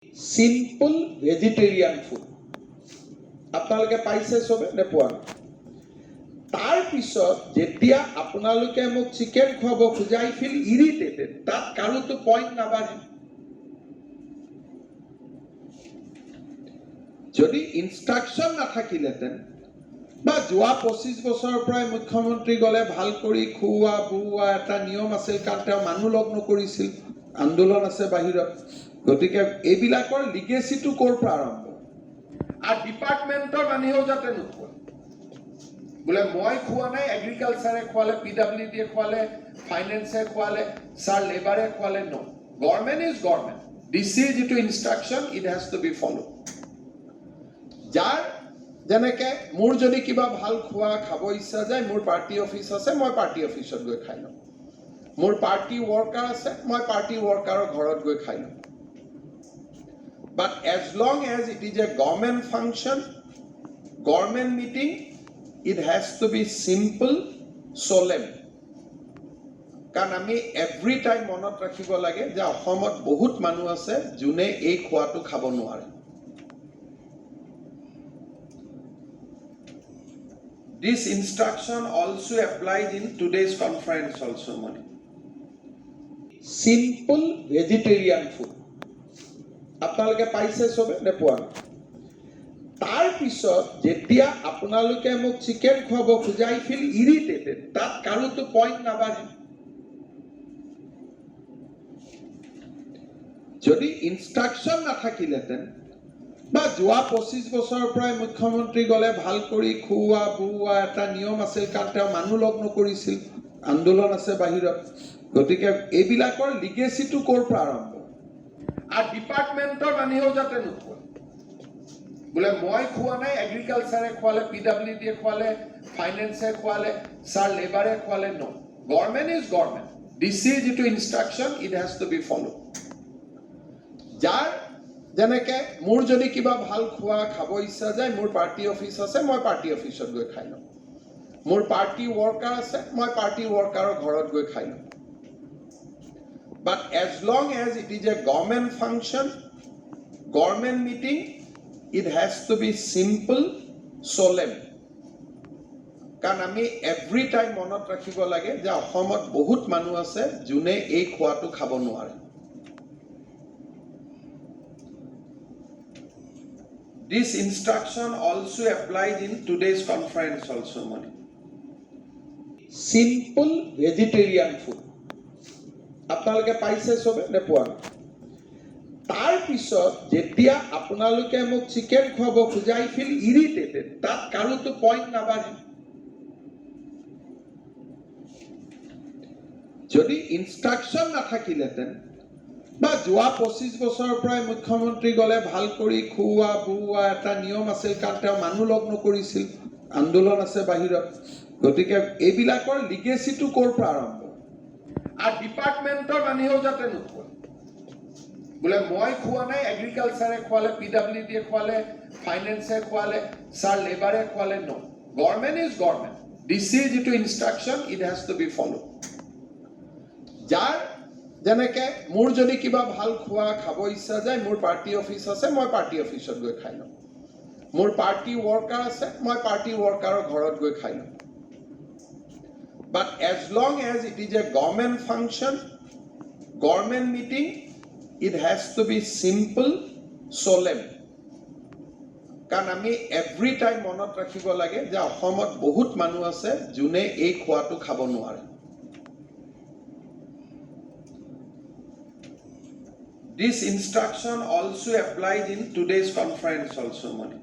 Simple vegetarian food. আপোনালোকে পাইছে সবে নে পোৱা নাই? তাৰ পিছত যেতিয়া আপোনালোকে মোক চিকেন খুৱাব খোজে আই ফিল ইৰিটেটেড, তাত কাৰোতো পইণ্ট নাবাঢ়ে। যদি ইনষ্ট্ৰাকশ্যন নাথাকিলেহেঁতেন বা যোৱা 25 বছৰৰ পৰাই মুখ্যমন্ত্ৰী গ'লে ভাল কৰি খুওৱা বুওৱা এটা নিয়ম আছিল, কাৰণ তেওঁ মানুহ লগ নকৰিছিল, আন্দোলন আছে বাহিৰত। গতিকে এইবিলাকৰ লিগেচিটো ক'ৰ পৰা আৰম্ভ? আৰু ডিপাৰ্টমেণ্টৰ মানুহেও যাতে নোখোৱা, বোলে মই খোৱা নাই, এগ্ৰিকালচাৰে খোৱালে, PWDয়ে খোৱালে, ফাইনেন্সে খোৱালে, ছাৰ লেবাৰে খোৱালে, ন। Government is government. ডিচিৰ যিটো instruction, it has to be follow'. যাৰ যেনেকে মোৰ যদি কিবা ভাল খোৱা খাব ইচ্ছা যায়, মোৰ পাৰ্টি অফিচ আছে, মই পাৰ্টি অফিচত গৈ খাই লওঁ। মোৰ পাৰ্টি ৱৰ্কাৰ আছে, মই পাৰ্টি ৱৰ্কাৰৰ ঘৰত গৈ খাই লওঁ। But as long as it is a government function, government meeting, it has to be simple, solemn. কাৰণ আমি এভৰি টাইম মনত ৰাখিব লাগে যে অসমত বহুত মানুহ আছে যোনে এই খোৱাটো খাব নোৱাৰে। This instruction also applies in today's conference also, Mani. Simple vegetarian food. আপোনালোকে পাইছে সবে নে পোৱা নাই? তাৰ পিছত যেতিয়া আপোনালোকে মোক চিকেন খুৱাব খোজে আই ফিল ইৰিটেটেড, তাত কাৰোতো পইণ্ট নাবাঢ়ে। যদি ইনষ্ট্ৰাকশ্যন নাথাকিলেহেঁতেন বা যোৱা 25 বছৰৰ পৰাই মুখ্যমন্ত্ৰী গ'লে ভাল কৰি খুওৱা বুওৱা এটা নিয়ম আছিল, কাৰণ তেওঁ মানুহ লগ নকৰিছিল, আন্দোলন আছে বাহিৰত। গতিকে এইবিলাকৰ লিগেচিটো ক'ৰ পৰা আৰম্ভ? আৰু ডিপাৰ্টমেণ্টৰ মানুহেও যাতে নোখোৱা, বোলে মই খোৱা নাই, এগ্ৰিকালচাৰে খোৱালে, PWDয়ে খোৱালে, ফাইনেন্সে খোৱালে, ছাৰ লেবাৰে খোৱালে, ন। Government is government. ডিচিৰ যিটো instruction, it has to be follow'. যাৰ যেনেকে মোৰ যদি কিবা ভাল খোৱা খাব ইচ্ছা যায়, মোৰ পাৰ্টি অফিচ আছে, মই পাৰ্টি অফিচত গৈ খাই লওঁ। মোৰ পাৰ্টি ৱৰ্কাৰ আছে, মই পাৰ্টি ৱৰ্কাৰৰ ঘৰত গৈ খাই লওঁ। But as long as it is a government function, government meeting, it has to be simple, solemn. কাৰণ আমি এভৰি টাইম মনত ৰাখিব লাগে যে অসমত বহুত মানুহ আছে যোনে এই খোৱাটো খাব নোৱাৰে। This instruction also applies in today's conference also, Mani. Simple vegetarian food. আপোনালোকে পাইছে সবে নে পোৱা নাই? তাৰ পিছত যেতিয়া আপোনালোকে মোক চিকেন খুৱাব খোজে আই ফিল ইৰিটেটেড, তাত কাৰোতো পইণ্ট নাবাঢ়ে। যদি ইনষ্ট্ৰাকশ্যন নাথাকিলেহেঁতেন বা যোৱা 25 বছৰৰ পৰাই মুখ্যমন্ত্ৰী গ'লে ভাল কৰি খুওৱা বুওৱা এটা নিয়ম আছিল, কাৰণ তেওঁ মানুহ লগ নকৰিছিল, আন্দোলন আছে বাহিৰত। গতিকে এইবিলাকৰ লিগেচিটো ক'ৰ পৰা আৰম্ভ? আৰু ডিপাৰ্টমেণ্টৰ মানুহেও যাতে নোখোৱা, বোলে মই খোৱা নাই, এগ্ৰিকালচাৰে খোৱালে, PWDয়ে খোৱালে, ফাইনেন্সে খোৱালে, ছাৰ লেবাৰে খোৱালে, ন। Government is government. ডিচিৰ যিটো instruction, it has to be follow'. যাৰ যেনেকে মোৰ যদি কিবা ভাল খোৱা খাব ইচ্ছা যায়, মোৰ পাৰ্টি অফিচ আছে, মই পাৰ্টি অফিচত গৈ খাই লওঁ। মোৰ পাৰ্টি ৱৰ্কাৰ আছে, মই পাৰ্টি ৱৰ্কাৰৰ ঘৰত গৈ খাই লওঁ। But as long as it is a government function, government meeting, it has to be simple, solemn. কাৰণ আমি এভৰি টাইম মনত ৰাখিব লাগে যে অসমত বহুত মানুহ আছে যোনে এই খোৱাটো খাব নোৱাৰে। This instruction also applies in today's conference also, Mani.